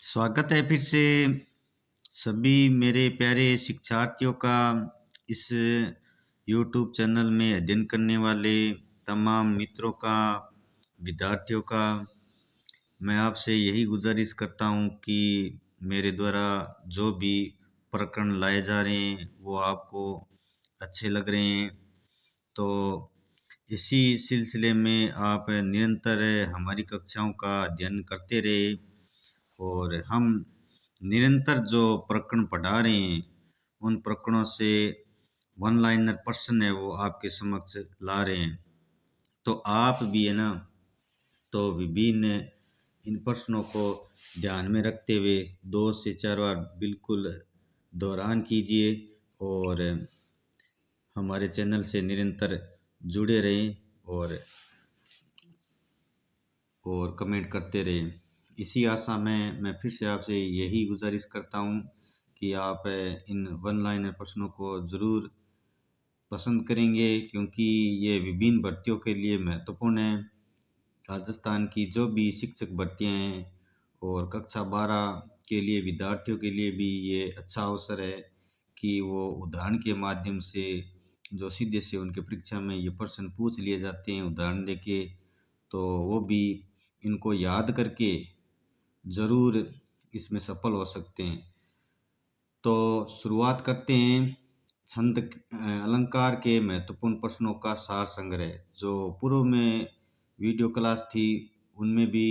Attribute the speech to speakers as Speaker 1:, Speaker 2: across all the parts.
Speaker 1: स्वागत है फिर से सभी मेरे प्यारे शिक्षार्थियों का इस YouTube चैनल में अध्ययन करने वाले तमाम मित्रों का, विद्यार्थियों का। मैं आपसे यही गुजारिश करता हूँ कि मेरे द्वारा जो भी प्रकरण लाए जा रहे हैं वो आपको अच्छे लग रहे हैं, तो इसी सिलसिले में आप निरंतर हमारी कक्षाओं का अध्ययन करते रहे और हम निरंतर जो प्रकरण पढ़ा रहे हैं उन प्रकरणों से वन लाइनर प्रश्न है वो आपके समक्ष ला रहे हैं। तो आप भी है ना, तो विभिन्न इन प्रश्नों को ध्यान में रखते हुए 2 से 4 बार बिल्कुल दोहरान कीजिए और हमारे चैनल से निरंतर जुड़े रहें और कमेंट करते रहें। इसी आशा में मैं फिर से आपसे यही गुजारिश करता हूँ कि आप इन वन लाइनर प्रश्नों को ज़रूर पसंद करेंगे, क्योंकि ये विभिन्न भर्तियों के लिए महत्वपूर्ण है। राजस्थान की जो भी शिक्षक भर्तियाँ हैं और कक्षा 12 के लिए विद्यार्थियों के लिए भी ये अच्छा अवसर है कि वो उदाहरण के माध्यम से जो सीधे से उनके परीक्षा में ये प्रश्न पूछ लिए जाते हैं उदाहरण देके, तो वो भी इनको याद करके ज़रूर इसमें सफल हो सकते हैं। तो शुरुआत करते हैं छंद अलंकार के महत्वपूर्ण प्रश्नों का सार संग्रह। जो पूर्व में वीडियो क्लास थी उनमें भी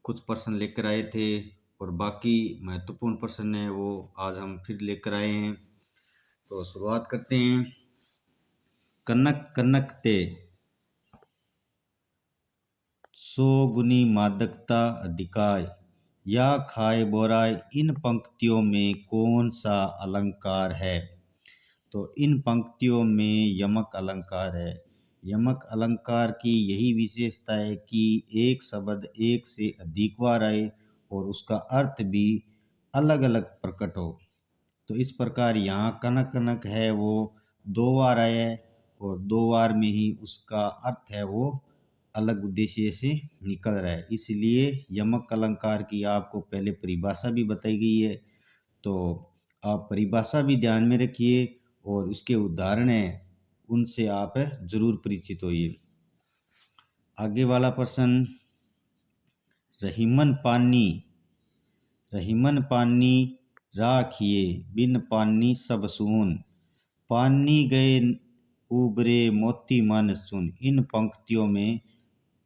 Speaker 1: कुछ प्रश्न लेकर आए थे और बाकी महत्वपूर्ण प्रश्न है वो आज हम फिर लेकर आए हैं। तो शुरुआत करते हैं। कनक कनक ते सो गुनी मादकता अधिकाय या खाए बोराय, इन पंक्तियों में कौन सा अलंकार है? तो इन पंक्तियों में यमक अलंकार है। यमक अलंकार की यही विशेषता है कि एक शब्द एक से अधिक बार आए और उसका अर्थ भी अलग अलग प्रकट हो। तो इस प्रकार यहाँ कनक कनक है वो 2 बार आया है और 2 बार में ही उसका अर्थ है वो अलग उद्देश्य से निकल रहा है, इसलिए यमक अलंकार की आपको पहले परिभाषा भी बताई गई है। तो आप परिभाषा भी ध्यान में रखिए और उसके उदाहरण हैं उनसे आप जरूर परिचित होइए। आगे वाला प्रश्न, रहीमन पानी राखिए, बिन पानी सब सून, पानी गए उबरे मोती मन सुन, इन पंक्तियों में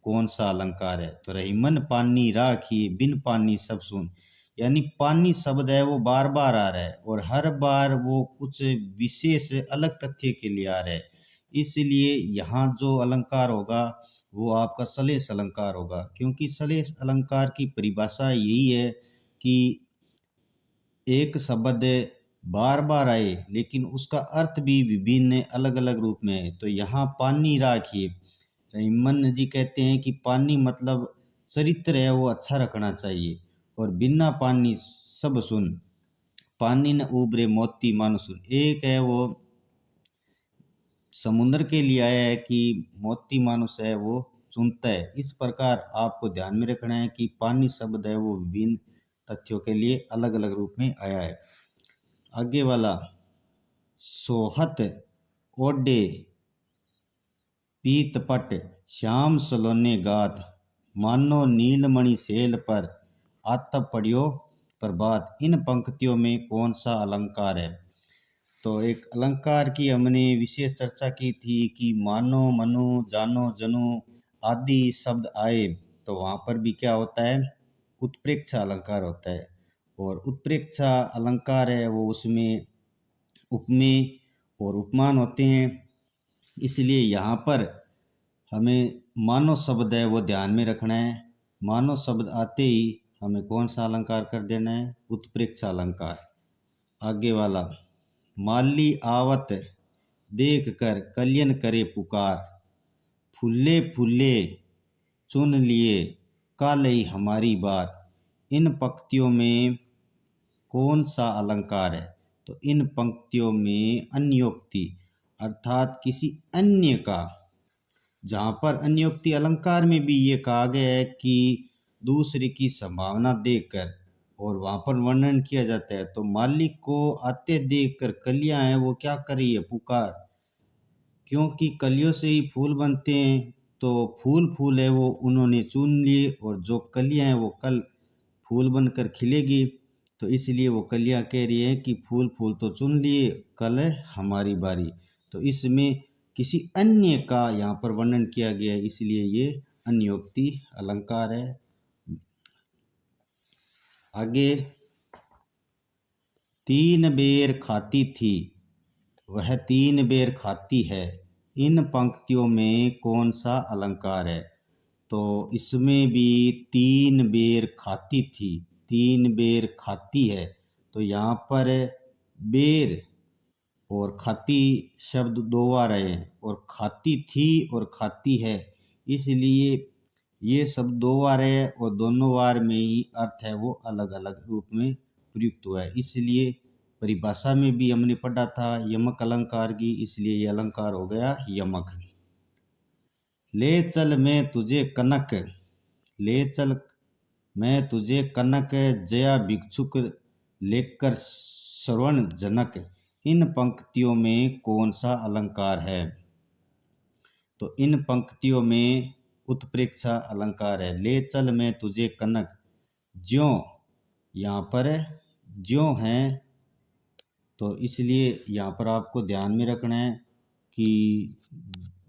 Speaker 1: कौन सा अलंकार है? तो रहीमन पानी राखिए, बिन पानी सब सून, यानी पानी शब्द है वो बार बार आ रहा है और हर बार वो कुछ विशेष अलग तथ्य के लिए आ रहा है, इसलिए यहाँ जो अलंकार होगा वो आपका सलेश अलंकार होगा। क्योंकि सलेश अलंकार की परिभाषा यही है कि एक शब्द बार बार आए लेकिन उसका अर्थ भी विभिन्न अलग अलग रूप में है। तो यहाँ पानी राखिए, रहीमन जी कहते हैं कि पानी मतलब चरित्र है वो अच्छा रखना चाहिए, और बिना पानी सब सुन, पानी न उबरे मोती मानसुन, एक है वो समुद्र के लिए आया है कि मोती मानुष है वो चुनता है। इस प्रकार आपको ध्यान में रखना है कि पानी शब्द है वो विभिन्न तथ्यों के लिए अलग अलग रूप में आया है। आगे वाला, सोहत ओडे पीतपट श्याम सलोने गात, मानो नीलमणि सेल पर आतप पड़ियो प्रभात, इन पंक्तियों में कौन सा अलंकार है? तो एक अलंकार की हमने विशेष चर्चा की थी कि मानो मनु जानो जनु आदि शब्द आए तो वहाँ पर भी क्या होता है, उत्प्रेक्षा अलंकार होता है। और उत्प्रेक्षा अलंकार है वो उसमें उपमेय और उपमान होते हैं, इसलिए यहाँ पर हमें मानो शब्द है वो ध्यान में रखना है। मानो शब्द आते ही हमें कौन सा अलंकार कर देना है, उत्प्रेक्षा अलंकार। आगे वाला, माली आवत देख कर कलियन करे पुकार, फूले फूले चुन लिए कालई हमारी बार, इन पंक्तियों में कौन सा अलंकार है? तो इन पंक्तियों में अन्योक्ति अर्थात किसी अन्य का, जहाँ पर अन्योक्ति अलंकार में भी ये कहा गया है कि दूसरे की संभावना देखकर और वहाँ पर वर्णन किया जाता है। तो मालिक को आते देखकर कलियां हैं वो क्या कर रही है, पुकार, क्योंकि कलियों से ही फूल बनते हैं। तो फूल है वो उन्होंने चुन लिए, और जो कलियां हैं वो कल फूल बनकर खिलेगी। तो इसलिए वो कलियां कह रही है कि फूल तो चुन लिए, कल है हमारी बारी। तो इसमें किसी अन्य का यहाँ पर वर्णन किया गया है, इसलिए ये अन्योक्ति अलंकार है। आगे, तीन बेर खाती थी, वह तीन बेर खाती है, इन पंक्तियों में कौन सा अलंकार है? तो इसमें भी तीन बेर खाती थी, तीन बेर खाती है, तो यहाँ पर बेर और खाती शब्द दो बार आए हैं, और खाती थी और खाती है, इसलिए ये शब्द दो बार है और दोनों बार में ही अर्थ है वो अलग अलग रूप में प्रयुक्त हुआ है। इसलिए परिभाषा में भी हमने पढ़ा था यमक अलंकार की, इसलिए ये अलंकार हो गया यमक। ले चल मैं तुझे कनक, ले चल मैं तुझे कनक, जया भिक्षुक लेकर श्रवण जनक, इन पंक्तियों में कौन सा अलंकार है? तो इन पंक्तियों में उत्प्रेक्षा अलंकार है। ले चल मैं तुझे कनक, ज्यों, यहाँ पर ज्यों है, तो इसलिए यहाँ पर आपको ध्यान में रखना है कि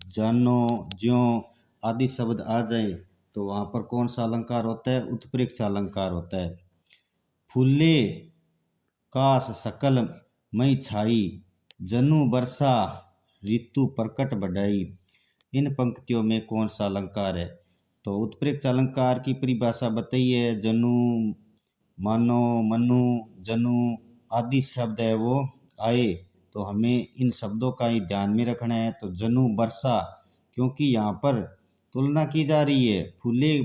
Speaker 1: जानो, ज्यों आदि शब्द आ जाए तो वहाँ पर कौन सा अलंकार होता है? उत्प्रेक्षा अलंकार होता है। फूले काश सकल मई छाई, जनु बरसा ऋतु प्रकट बढ़ाई, इन पंक्तियों में कौन सा अलंकार है? तो उत्प्रेक्षा अलंकार की परिभाषा बताइए। जनु, मानो, मनु, जनु आदि शब्द है वो आए, तो हमें इन शब्दों का ही ध्यान में रखना है। तो जनु वर्षा, क्योंकि यहाँ पर तुलना की जा रही है, फूले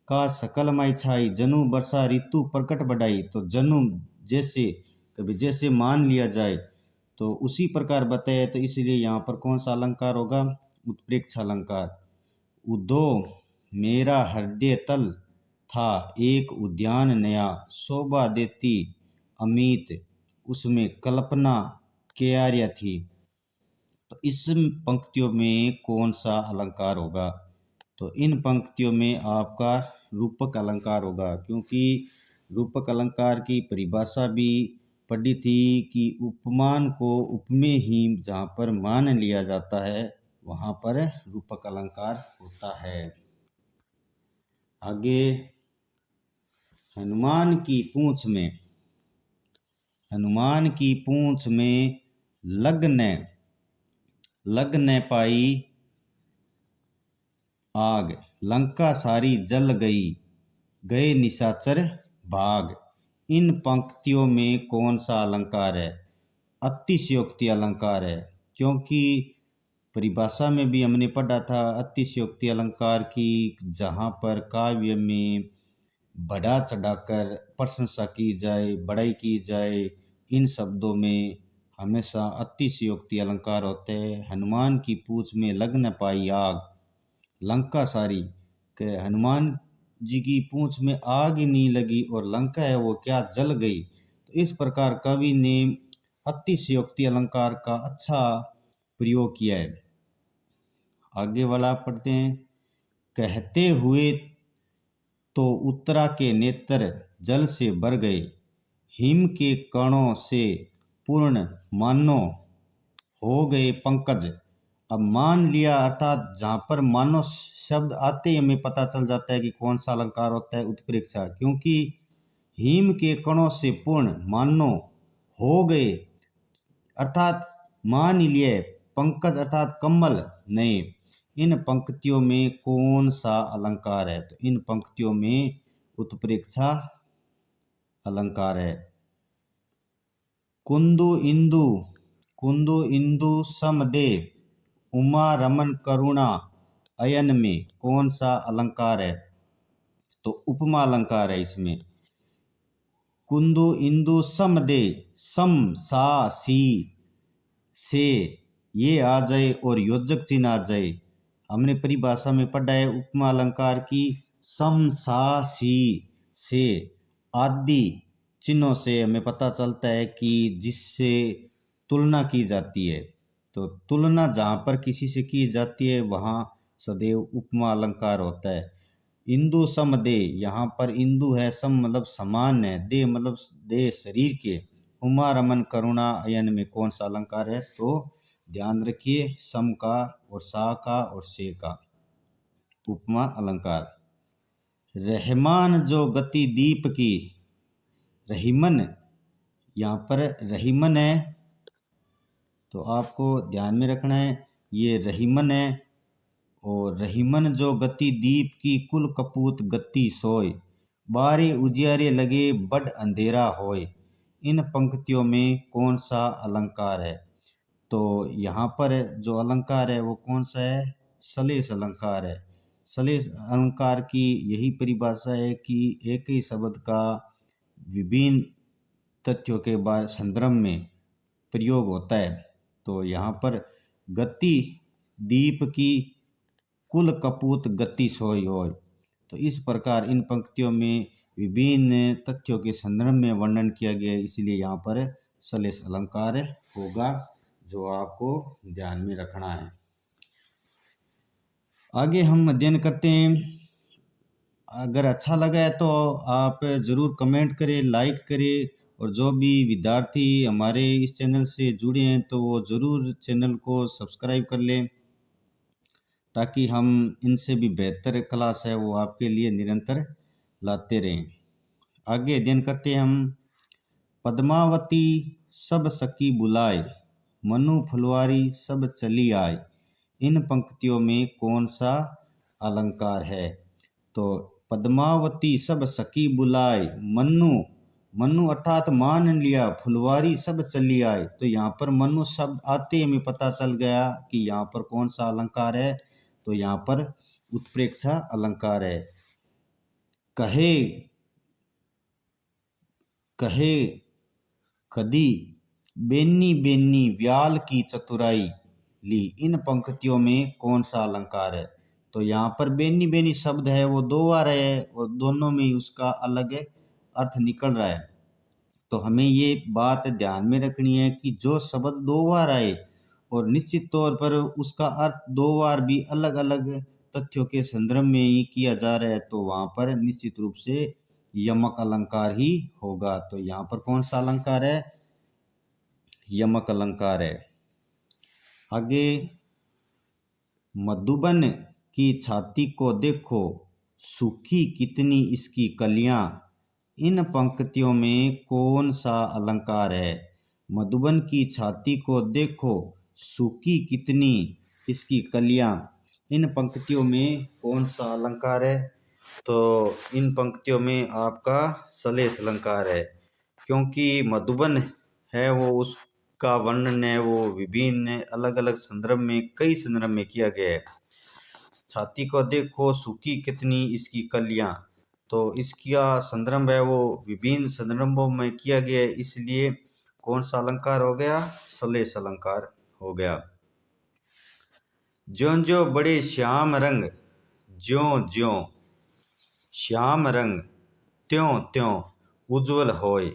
Speaker 1: का सकल माई छाई, जनु वर्षा ऋतु प्रकट बढ़ाई, तो जनु जैसे कभी जैसे मान लिया जाए तो उसी प्रकार बताया, तो इसलिए यहाँ पर कौन सा अलंकार होगा? उत्प्रेक्षा अलंकार। उदो मेरा हृदय तल था एक उद्यान नया, शोभा देती अमित उसमें कल्पना क्यारिया थी, तो इस पंक्तियों में कौन सा अलंकार होगा? तो इन पंक्तियों में आपका रूपक अलंकार होगा, क्योंकि रूपक अलंकार की परिभाषा भी पढ़ी थी कि उपमान को उपमेय ही जहाँ पर मान लिया जाता है वहाँ पर रूपक अलंकार होता है। आगे, हनुमान की पूंछ में, हनुमान की पूंछ में लग न पाई आग, लंका सारी जल गई, गए निशाचर भाग, इन पंक्तियों में कौन सा अलंकार है? अतिशयोक्ति अलंकार है, क्योंकि परिभाषा में भी हमने पढ़ा था अतिशयोक्ति अलंकार की, जहाँ पर काव्य में बढ़ा चढ़ाकर प्रशंसा की जाए, बड़ाई की जाए, इन शब्दों में हमेशा अतिशयोक्ति अलंकार होते हैं। हनुमान की पूंछ में लग न पाई आग, लंका सारी, के हनुमान जी की पूंछ में आग ही नहीं लगी और लंका है वो क्या जल गई। तो इस प्रकार कवि ने अतिशयोक्ति अलंकार का अच्छा प्रयोग किया है। आगे वाला पढ़ते हैं। कहते हुए तो उत्तरा के नेत्र जल से भर गए, हिम के कणों से पूर्ण मानो हो गए पंकज। अब मान लिया, अर्थात जहाँ पर मानो शब्द आते ही हमें पता चल जाता है कि कौन सा अलंकार होता है, उत्प्रेक्षा, क्योंकि हिम के कणों से पूर्ण मानो हो गए, अर्थात मान लिए, पंकज अर्थात कमल नए, इन पंक्तियों में कौन सा अलंकार है? तो इन पंक्तियों में उत्प्रेक्षा अलंकार है। कुंदु इंदु, कुंदु इंदु समदे, उमा रमन करुणा अयन में कौन सा अलंकार है? तो उपमा अलंकार है इसमें। कुंदु इंदु समदे, सम सा सी से ये आ जाए और योजक चिन्ह आ जाए, हमने परिभाषा में पढ़ा है उपमा अलंकार की, सम सा सी से आदि चिन्हों से हमें पता चलता है कि जिससे तुलना की जाती है। तो तुलना जहाँ पर किसी से की जाती है वहाँ सदैव उपमा अलंकार होता है। इंदु सम दे, यहाँ पर इंदु है, सम मतलब समान है, दे मतलब दे शरीर के। उमा रमन करुणा अयन में कौन सा अलंकार है? तो ध्यान रखिए सम का और सा का और से का उपमा अलंकार। रहमान जो गति दीप की, रहीमन, यहाँ पर रहीमन है तो आपको ध्यान में रखना है ये रहीमन है। और रहीमन जो गति दीप की कुल कपूत गति सोय, बारे उजियारे लगे बड़ अंधेरा होय। इन पंक्तियों में कौन सा अलंकार है? तो यहाँ पर जो अलंकार है वो कौन सा है? सलेस अलंकार है। सलेस अलंकार की यही परिभाषा है कि एक ही शब्द का विभिन्न तथ्यों के बाद संदर्भ में प्रयोग होता है। तो यहाँ पर गति दीप की कुल कपूत गति सोई होय। तो इस प्रकार इन पंक्तियों में विभिन्न तथ्यों के संदर्भ में वर्णन किया गया है, इसलिए यहाँ पर सलेस अलंकार होगा, जो आपको ध्यान में रखना है। आगे हम अध्ययन करते हैं। अगर अच्छा लगा है तो आप ज़रूर कमेंट करें, लाइक करें, और जो भी विद्यार्थी हमारे इस चैनल से जुड़े हैं तो वो ज़रूर चैनल को सब्सक्राइब कर लें, ताकि हम इनसे भी बेहतर क्लास है वो आपके लिए निरंतर लाते रहें। आगे अध्ययन करते हैं हम। पद्मावती सब सखी बुलाए, मनु फुलवारी सब चली आए। इन पंक्तियों में कौन सा अलंकार है? तो पद्मावती सब सखी बुलाए, मनु, मनु अर्थात मान लिया, फुलवारी सब चली आए। तो यहाँ पर मनु शब्द आते ही हमें पता चल गया कि यहाँ पर कौन सा अलंकार है। तो यहाँ पर उत्प्रेक्षा अलंकार है। कहे, कहे कदी, बेनी बेनी व्याल की चतुराई ली। इन पंक्तियों में कौन सा अलंकार है? तो यहाँ पर बेनी बेनी शब्द है वो दो बार है और दोनों में उसका अलग अर्थ निकल रहा है। तो हमें ये बात ध्यान में रखनी है कि जो शब्द दो बार आए और निश्चित तौर पर उसका अर्थ दो बार भी अलग अलग तथ्यों के संदर्भ में ही किया जा रहा है, तो वहाँ पर निश्चित रूप से यमक अलंकार ही होगा। तो यहाँ पर कौन सा अलंकार है? यमक अलंकार है। आगे, मधुबन की छाती को देखो, सूखी कितनी इसकी कलियां। इन पंक्तियों में कौन सा अलंकार है? मधुबन की छाती को देखो, सूखी कितनी इसकी कलियां। इन पंक्तियों में कौन सा अलंकार है? तो इन पंक्तियों में आपका सलेस अलंकार है, क्योंकि मधुबन है वो उसका वर्णन है वो विभिन्न अलग अलग संदर्भ में, कई संदर्भ में किया गया है। छाती को देखो, सूखी कितनी इसकी कलियां, तो इसका संदर्भ है वो विभिन्न संदर्भों में किया गया है, इसलिए कौन सा अलंकार हो गया? सलेस अलंकार हो गया। ज्यों ज्यों बड़े श्याम रंग, ज्यों ज्यों श्याम रंग, त्यों त्यों उज्जवल होय।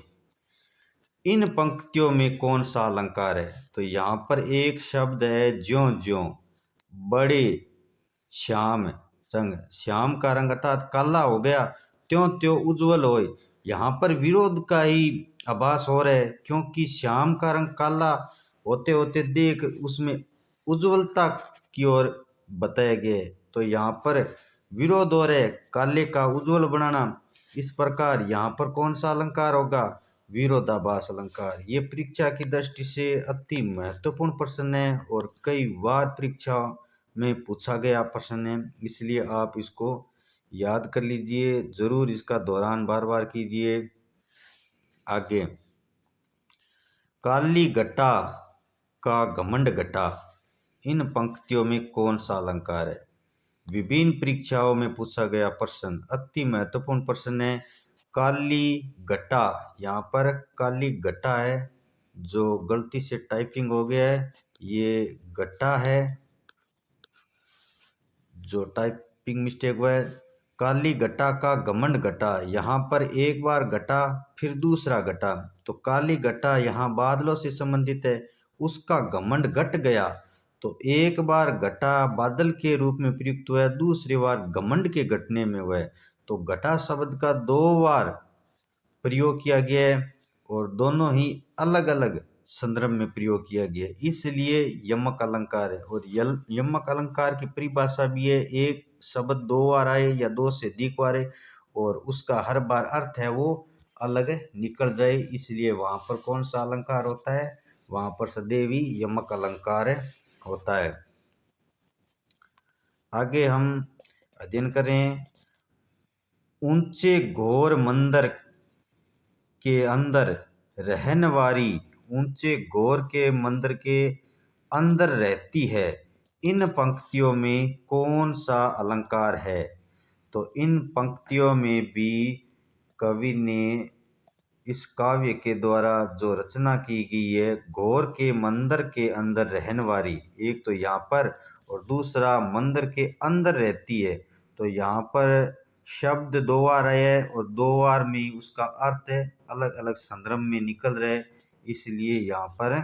Speaker 1: इन पंक्तियों में कौन सा अलंकार है? तो यहाँ पर एक शब्द है ज्यों ज्यों, बड़े श्याम रंग, श्याम का रंग अर्थात काला हो गया, त्यों त्यों उज्जवल होय। यहाँ पर विरोध का ही आभास हो रहा है, क्योंकि श्याम का रंग काला होते होते देख उसमें उज्ज्वलता की ओर बताया गया है। तो यहाँ पर विरोध हो रहा है, काले का उज्जवल बनाना। इस प्रकार यहाँ पर कौन सा अलंकार होगा? विरोधाभास अलंकार। ये परीक्षा की दृष्टि से अति महत्वपूर्ण प्रश्न है और कई बार परीक्षा में पूछा गया प्रश्न है, इसलिए आप इसको याद कर लीजिए, जरूर इसका दोहरान बार बार कीजिए। आगे, काली घटा का घमंड घटा। इन पंक्तियों में कौन सा अलंकार है? विभिन्न परीक्षाओं में पूछा गया प्रश्न, अति महत्वपूर्ण प्रश्न है। काली घटा, यहाँ पर काली घटा है, जो गलती से टाइपिंग हो गया है, ये घटा है जो टाइपिंग मिस्टेक हुआ है। काली घटा का घमंड घटा, यहाँ पर एक बार घटा फिर दूसरा घटा, तो काली घटा यहाँ बादलों से संबंधित है, उसका घमंड घट गया। तो एक बार घटा बादल के रूप में प्रयुक्त हुआ, दूसरी बार घमंड के घटने में हुआ है। तो घटा शब्द का दो बार प्रयोग किया गया है और दोनों ही अलग अलग संदर्भ में प्रयोग किया गया है, इसलिए यमक अलंकार है। और यमक अलंकार की परिभाषा भी है, एक शब्द दो बार आए या दो से अधिक बार आए और उसका हर बार अर्थ है वो अलग निकल जाए, इसलिए वहां पर कौन सा अलंकार होता है, वहां पर सदैव ही यमक अलंकार होता है। आगे हम अध्ययन करें, ऊंचे घोर मंदिर के अंदर रहने वाली, ऊंचे घोर के मंदिर के अंदर रहती है, इन पंक्तियों में कौन सा अलंकार है। तो इन पंक्तियों में भी कवि ने इस काव्य के द्वारा जो रचना की गई है, घोर के मंदिर के अंदर रहने वाली, एक तो यहाँ पर और दूसरा मंदिर के अंदर रहती है, तो यहाँ पर शब्द दो बार आया है और दो बार में उसका अर्थ अलग अलग संदर्भ में निकल रहा है, इसलिए यहाँ पर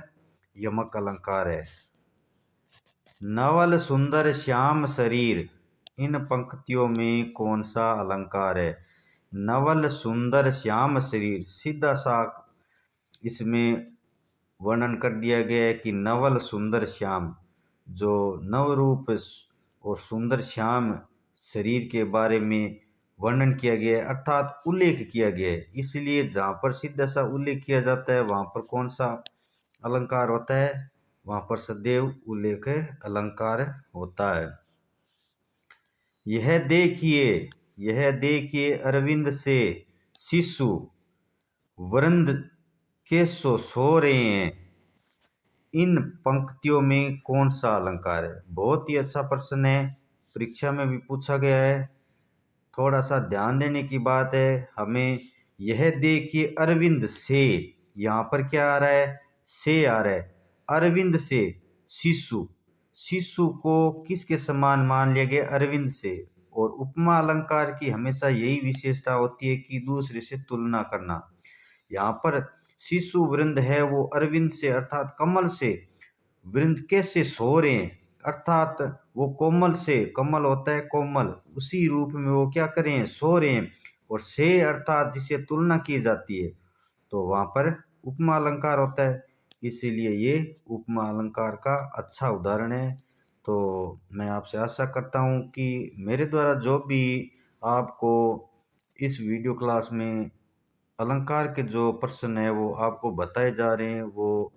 Speaker 1: यमक अलंकार है। नवल सुंदर श्याम शरीर, इन पंक्तियों में कौन सा अलंकार है। नवल सुंदर श्याम शरीर, सीधा सा इसमें वर्णन कर दिया गया है कि नवल सुंदर श्याम, जो नवरूप और सुंदर श्याम शरीर के बारे में वर्णन किया गया है, अर्थात उल्लेख किया गया है, इसलिए जहाँ पर सीधा सा उल्लेख किया जाता है वहाँ पर कौन सा अलंकार होता है, वहाँ पर सदैव उल्लेख अलंकार होता है। यह देखिए अरविंद से शिशु वृंद के सो रहे हैं, इन पंक्तियों में कौन सा अलंकार है। बहुत ही अच्छा प्रश्न है, परीक्षा में भी पूछा गया है, थोड़ा सा ध्यान देने की बात है हमें। यह देखिए अरविंद से, यहाँ पर क्या आ रहा है, से आ रहा है, अरविंद से शिशु, शिशु को किसके समान मान लिया गया, अरविंद से। और उपमा अलंकार की हमेशा यही विशेषता होती है कि दूसरे से तुलना करना। यहाँ पर शिशु वृंद है वो अरविंद से अर्थात कमल से, वृंद कैसे सो रहे हैं अर्थात वो कोमल से, कमल होता है कोमल, उसी रूप में वो क्या करें, सो रहे हैं। और से अर्थात जिसे तुलना की जाती है, तो वहाँ पर उपमा अलंकार होता है, इसीलिए ये उपमा अलंकार का अच्छा उदाहरण है। तो मैं आपसे आशा करता हूँ कि मेरे द्वारा जो भी आपको इस वीडियो क्लास में अलंकार के जो प्रश्न है वो आपको बताए जा रहे हैं वो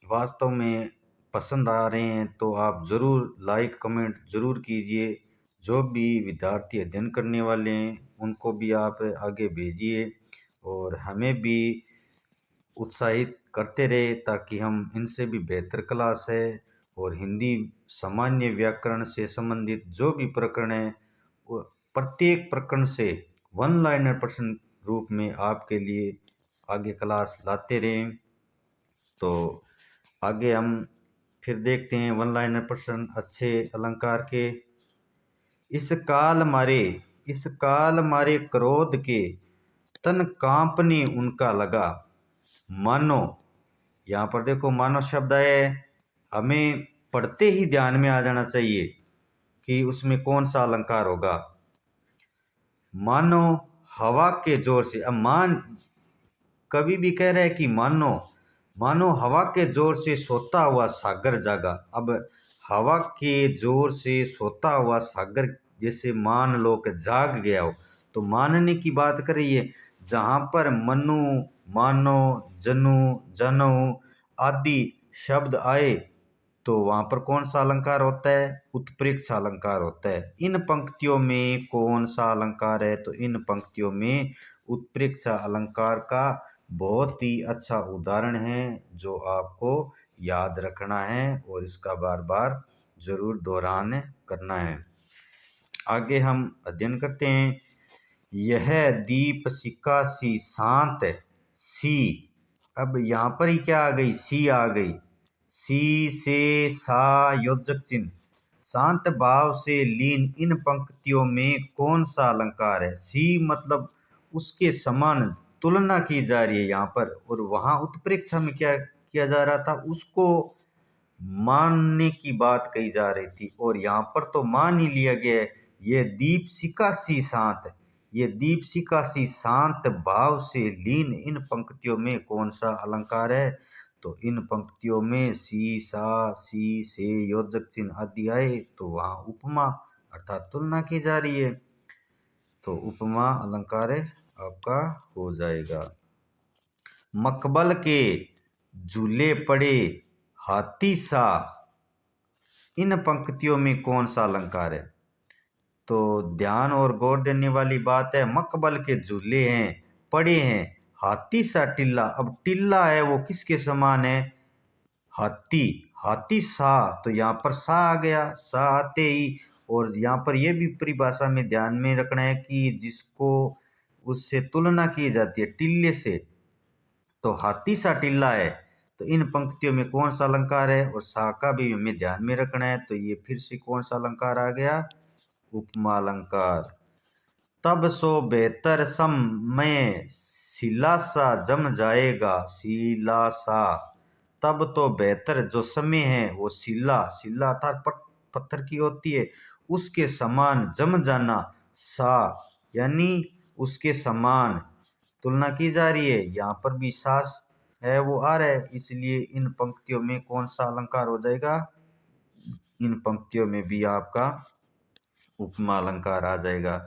Speaker 1: वास्तव में पसंद आ रहे हैं, तो आप ज़रूर लाइक कमेंट ज़रूर कीजिए। जो भी विद्यार्थी अध्ययन करने वाले हैं उनको भी आप आगे भेजिए और हमें भी उत्साहित करते रहे, ताकि हम इनसे भी बेहतर क्लास है और हिंदी सामान्य व्याकरण से संबंधित जो भी प्रकरण है वो प्रत्येक प्रकरण से वन लाइनर प्रश्न रूप में आपके लिए आगे क्लास लाते रहें। तो आगे हम फिर देखते हैं वन लाइनर प्रश्न अच्छे अलंकार के। इस काल मारे क्रोध के तन कांपने उनका लगा, मानो, यहाँ पर देखो मानो शब्द है, हमें पढ़ते ही ध्यान में आ जाना चाहिए कि उसमें कौन सा अलंकार होगा। मानो हवा के जोर से, अब कभी भी कह रहा है कि मानो हवा के जोर से सोता हुआ सागर जागा। अब हवा के जोर से सोता हुआ सागर जैसे मान लो कि जाग गया हो, तो मानने की बात कर रही है। जहाँ पर मनु, मानो, जनु, जनो आदि शब्द आए तो वहाँ पर कौन सा अलंकार होता है, उत्प्रेक्ष अलंकार होता है। इन पंक्तियों में कौन सा अलंकार है, तो इन पंक्तियों में उत्प्रेक्ष अलंकार का बहुत ही अच्छा उदाहरण है जो आपको याद रखना है और इसका बार बार जरूर दोहरान करना है। आगे हम अध्ययन करते हैं। यह दीप सिक्का सी शांत सी, अब यहाँ पर ही क्या आ गई, सी आ गई, सी से सा योजक चिन्ह, शांत भाव से लीन इन पंक्तियों में कौन सा अलंकार है? सी मतलब उसके समान तुलना की जा रही है यहाँ पर, और वहां उत्प्रेक्षा में क्या किया जा रहा था, उसको मानने की बात कही जा रही थी, और यहाँ पर तो मान ही लिया गया है। ये दीपशिखा सी शांत, ये दीपशिखा सी शांत भाव से लीन इन पंक्तियों में कौन सा अलंकार है? तो इन पंक्तियों में सी सा सी से योजक चिन्ह आदि आए तो वहां उपमा अर्थात तुलना की जा रही है, तो उपमा अलंकार आपका हो जाएगा। मकबल के झूले पड़े हाथी सा, इन पंक्तियों में कौन सा अलंकार है? तो ध्यान और गौर देने वाली बात है, मकबल के झूले हैं, पड़े हैं हाथी सा टिल्ला। अब टिल्ला है वो किसके समान है? हाथी, हाथी सा, तो यहाँ पर सा आ गया, सा आते ही, और यहाँ पर यह भी परिभाषा में ध्यान में रखना है कि जिसको उससे तुलना की जाती है टिल्ले से, तो हाथी सा टिल्ला है, तो इन पंक्तियों में कौन सा अलंकार है? और सा का भी हमें ध्यान में रखना है, तो ये फिर से कौन सा अलंकार आ गया? उपमा अलंकार। तब सो बेहतर सम में शिला सा जम जाएगा, शिला सा, तब तो बेहतर जो समय है वो शिला, शिला अर्थात पत्थर की होती है, उसके समान जम जाना, सा यानी उसके समान तुलना की जा रही है, यहाँ पर भी सास है वो आ रहा है, इसलिए इन पंक्तियों में कौन सा अलंकार हो जाएगा? इन पंक्तियों में भी आपका उपमा अलंकार आ जाएगा।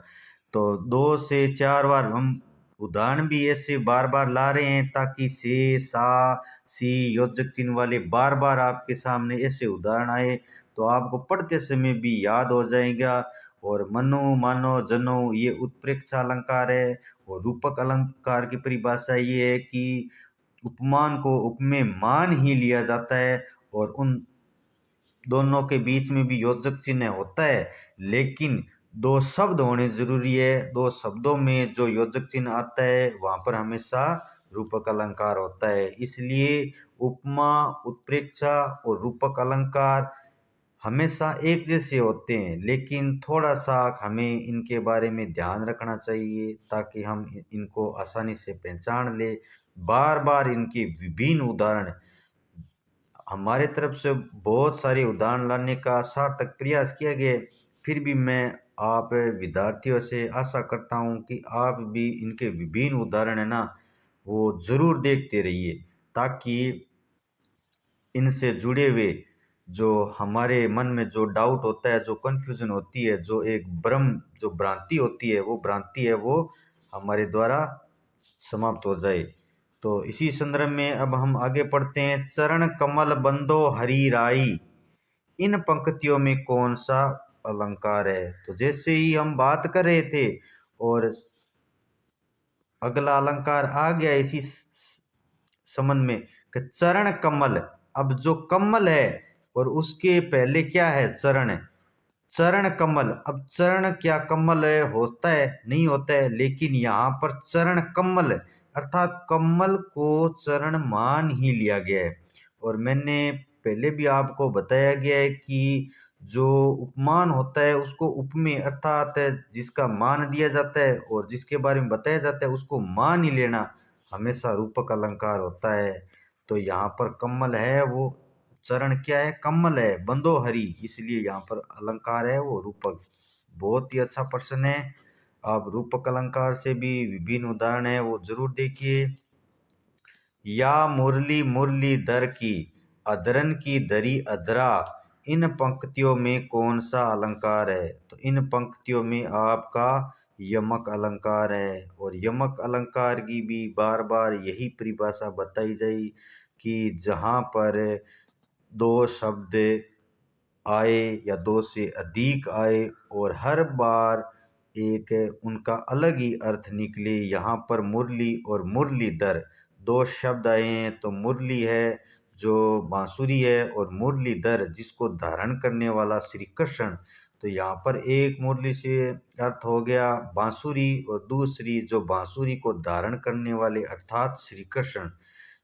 Speaker 1: तो 2 से 4 बार हम उदाहरण भी ऐसे बार बार ला रहे हैं ताकि से सा सी योजक चिन्ह वाले बार बार आपके सामने ऐसे उदाहरण आए तो आपको पढ़ते समय भी याद हो जाएगा। और मनो मानो जनो ये उत्प्रेक्षा अलंकार है, और रूपक अलंकार की परिभाषा ये है कि उपमान को उपमेय मान ही लिया जाता है, और उन दोनों के बीच में भी योजक चिन्ह होता है, लेकिन 2 शब्द होने जरूरी है। 2 शब्दों में जो योजक चिन्ह आता है वहां पर हमेशा रूपक अलंकार होता है। इसलिए उपमा, उत्प्रेक्षा और रूपक अलंकार हमेशा एक जैसे होते हैं, लेकिन थोड़ा सा हमें इनके बारे में ध्यान रखना चाहिए ताकि हम इनको आसानी से पहचान ले। बार बार इनके विभिन्न उदाहरण हमारे तरफ से बहुत सारे उदाहरण लाने का सार्थक प्रयास किया गया है, फिर भी मैं आप विद्यार्थियों से आशा करता हूं कि आप भी इनके विभिन्न उदाहरण है ना वो जरूर देखते रहिए, ताकि इनसे जुड़े हुए जो हमारे मन में जो डाउट होता है, जो कन्फ्यूजन होती है, जो एक भ्रम, जो भ्रांति होती है, वो भ्रांति है वो हमारे द्वारा समाप्त हो जाए। तो इसी संदर्भ में अब हम आगे पढ़ते हैं। चरण कमल बंदो हरि राई, इन पंक्तियों में कौन सा अलंकार है? तो जैसे ही हम बात कर रहे थे और अगला अलंकार आ गया इसी संबंध में कि चरण कमल। अब जो कमल है और उसके पहले क्या है? चरण, चरण कमल। अब चरण क्या कमल है? होता है नहीं होता है, लेकिन यहाँ पर चरण कमल अर्थात कमल को चरण मान ही लिया गया है। और मैंने पहले भी आपको बताया गया है कि जो उपमान होता है उसको उपमेय अर्थात जिसका मान दिया जाता है और जिसके बारे में बताया जाता है उसको मान ही लेना हमेशा रूपक अलंकार होता है। तो यहाँ पर कमल है वो चरण क्या है? कमल है, बंदोहरी, इसलिए यहाँ पर अलंकार है वो रूपक। बहुत ही अच्छा प्रश्न है। आप रूपक अलंकार से भी विभिन्न उदाहरण है वो जरूर देखिए। या मुरली मुरली दर की, अदरन की दरी अदरा, इन पंक्तियों में कौन सा अलंकार है? तो इन पंक्तियों में आपका यमक अलंकार है। और यमक अलंकार की भी बार बार यही परिभाषा बताई जाए कि जहाँ पर 2 शब्द आए या 2 से अधिक आए और हर बार एक उनका अलग ही अर्थ निकले। यहाँ पर मुरली और मुरलीधर 2 शब्द आए हैं, तो मुरली है जो बांसुरी है और मुरलीधर जिसको धारण करने वाला श्री कृष्ण। तो यहाँ पर एक मुरली से अर्थ हो गया बांसुरी और दूसरी जो बांसुरी को धारण करने वाले अर्थात श्री कृष्ण।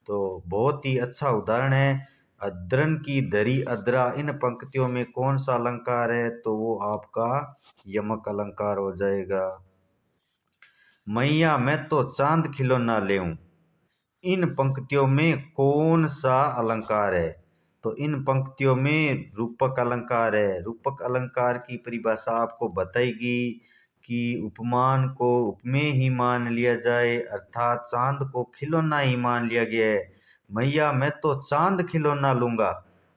Speaker 1: तो बहुत ही अच्छा उदाहरण है। अद्रन की दरी अद्रा, इन पंक्तियों में कौन सा अलंकार है? तो वो आपका यमक अलंकार हो जाएगा। मैया मैं तो चांद खिलौना लेऊं, इन पंक्तियों में कौन सा अलंकार है? तो इन पंक्तियों में रूपक अलंकार है। रूपक अलंकार की परिभाषा आपको बताएगी कि उपमान को उपमेय ही मान लिया जाए, अर्थात चांद को खिलौना ही मान लिया गया है। मैया मैं तो चांद खिलौना लूंगा,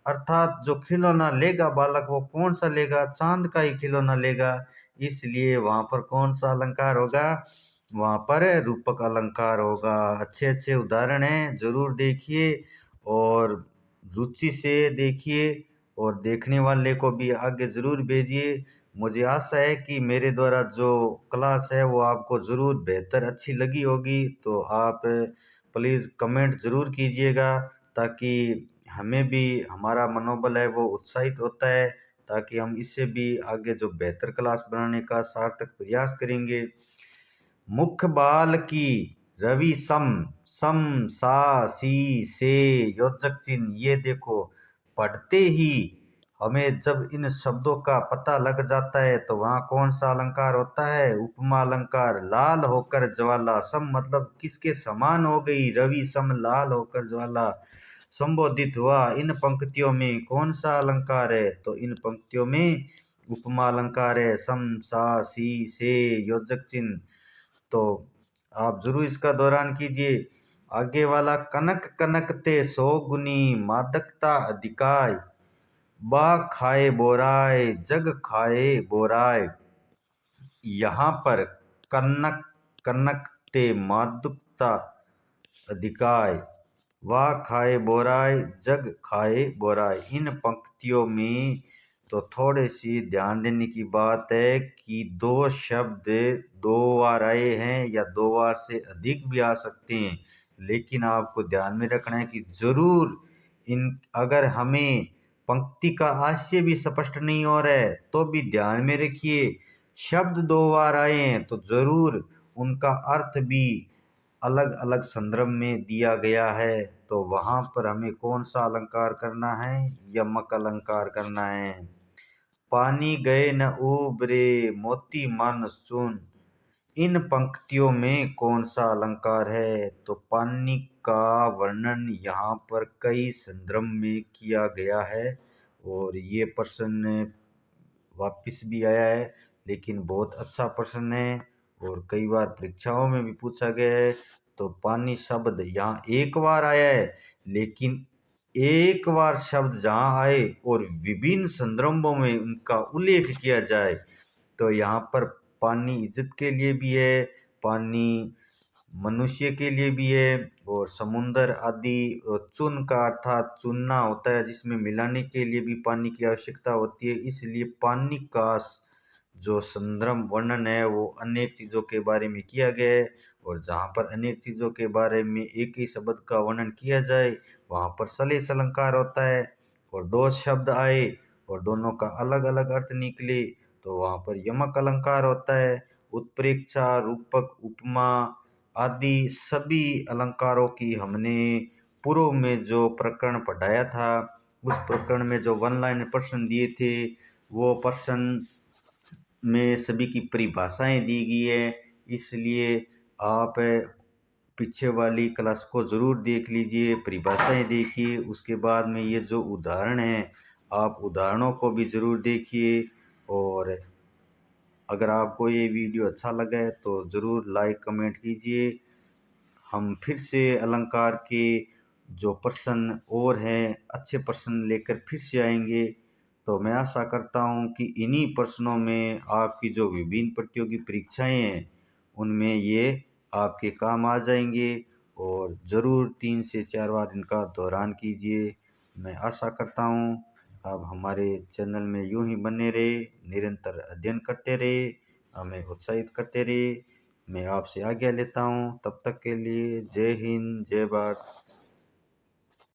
Speaker 1: अर्थात जो खिलौना लेगा बालक वो कौन सा लेगा? चांद का ही खिलौना लेगा। इसलिए वहां पर कौन सा अलंकार होगा? वहां पर रूपक अलंकार होगा। अच्छे अच्छे उदाहरण हैं, जरूर देखिए और रुचि से देखिए और देखने वाले को भी आगे जरूर भेजिए। मुझे आशा है कि मेरे द्वारा जो क्लास है वो आपको जरूर बेहतर अच्छी लगी होगी। तो आप प्लीज़ कमेंट जरूर कीजिएगा, ताकि हमें भी हमारा मनोबल है वो उत्साहित होता है, ताकि हम इससे भी आगे जो बेहतर क्लास बनाने का सार्थक प्रयास करेंगे। मुख बाल की रवि सम, सम सा सी से योजक चिन्ह, ये देखो पढ़ते ही हमें जब इन शब्दों का पता लग जाता है तो वहाँ कौन सा अलंकार होता है? उपमा अलंकार। लाल होकर ज्वाला, सम मतलब किसके समान हो गई? रवि सम लाल होकर ज्वाला संबोधित हुआ। इन पंक्तियों में कौन सा अलंकार है? तो इन पंक्तियों में उपमा अलंकार है। सम सा सी से योजक चिन्ह। तो आप जरूर इसका दोहरान कीजिए। आगे वाला कनक कनकते सो गुनी, मादकता अधिकाय, बा खाए बोराय जग खाए बोराय। यहाँ पर कनक कनकते मादकता अधिकाय, वाह खाए बोराय जग खाए बोराय, इन पंक्तियों में तो थोड़े सी ध्यान देने की बात है कि दो शब्द दो बार आए हैं या दो बार से अधिक भी आ सकते हैं, लेकिन आपको ध्यान में रखना है कि जरूर इन अगर हमें पंक्ति का आशय भी स्पष्ट नहीं हो रहा है तो भी ध्यान में रखिए, शब्द दो बार आए हैं तो जरूर उनका अर्थ भी अलग अलग संदर्भ में दिया गया है। तो वहां पर हमें कौन सा अलंकार करना है? यमक अलंकार करना है। पानी गए न उबरे मोती मानस चून, इन पंक्तियों में कौन सा अलंकार है? तो पानी का वर्णन यहाँ पर कई संदर्भ में किया गया है और ये प्रश्न वापिस भी आया है, लेकिन बहुत अच्छा प्रश्न है और कई बार परीक्षाओं में भी पूछा गया है। तो पानी शब्द यहाँ एक बार आया है, लेकिन एक बार शब्द जहाँ आए और विभिन्न संदर्भों में उनका उल्लेख किया जाए तो यहाँ पर पानी इज्जत के लिए भी है, पानी मनुष्य के लिए भी है और समुंदर आदि। चून का अर्थात चुनना होता है जिसमें मिलाने के लिए भी पानी की आवश्यकता होती है, इसलिए पानी का जो संदर्भ वर्णन है वो अनेक चीज़ों के बारे में किया गया है और जहाँ पर अनेक चीज़ों के बारे में एक ही शब्द का वर्णन किया जाए वहाँ पर सलेस अलंकार होता है और दो शब्द आए और दोनों का अलग अलग अर्थ निकले तो वहाँ पर यमक अलंकार होता है। उत्प्रेक्षा, रूपक, उपमा आदि सभी अलंकारों की हमने पूर्व में जो प्रकरण पढ़ाया था उस प्रकरण में जो वन लाइन प्रश्न दिए थे वो प्रश्न में सभी की परिभाषाएं दी गई है, इसलिए आप पीछे वाली क्लास को ज़रूर देख लीजिए, परिभाषाएं देखिए, उसके बाद में ये जो उदाहरण हैं आप उदाहरणों को भी ज़रूर देखिए। और अगर आपको ये वीडियो अच्छा लगा है तो ज़रूर लाइक कमेंट कीजिए। हम फिर से अलंकार के जो प्रश्न और हैं अच्छे प्रश्न लेकर फिर से आएंगे। तो मैं आशा करता हूँ कि इन्हीं प्रश्नों में आपकी जो विभिन्न प्रतियोगी परीक्षाएं हैं उनमें ये आपके काम आ जाएंगे और ज़रूर 3 से 4 बार इनका दोहरान कीजिए। मैं आशा करता हूँ आप हमारे चैनल में यूं ही बने रहे, निरंतर अध्ययन करते रहे, हमें उत्साहित करते रहे। मैं आपसे आज्ञा लेता हूँ, तब तक के लिए जय हिंद, जय भारत।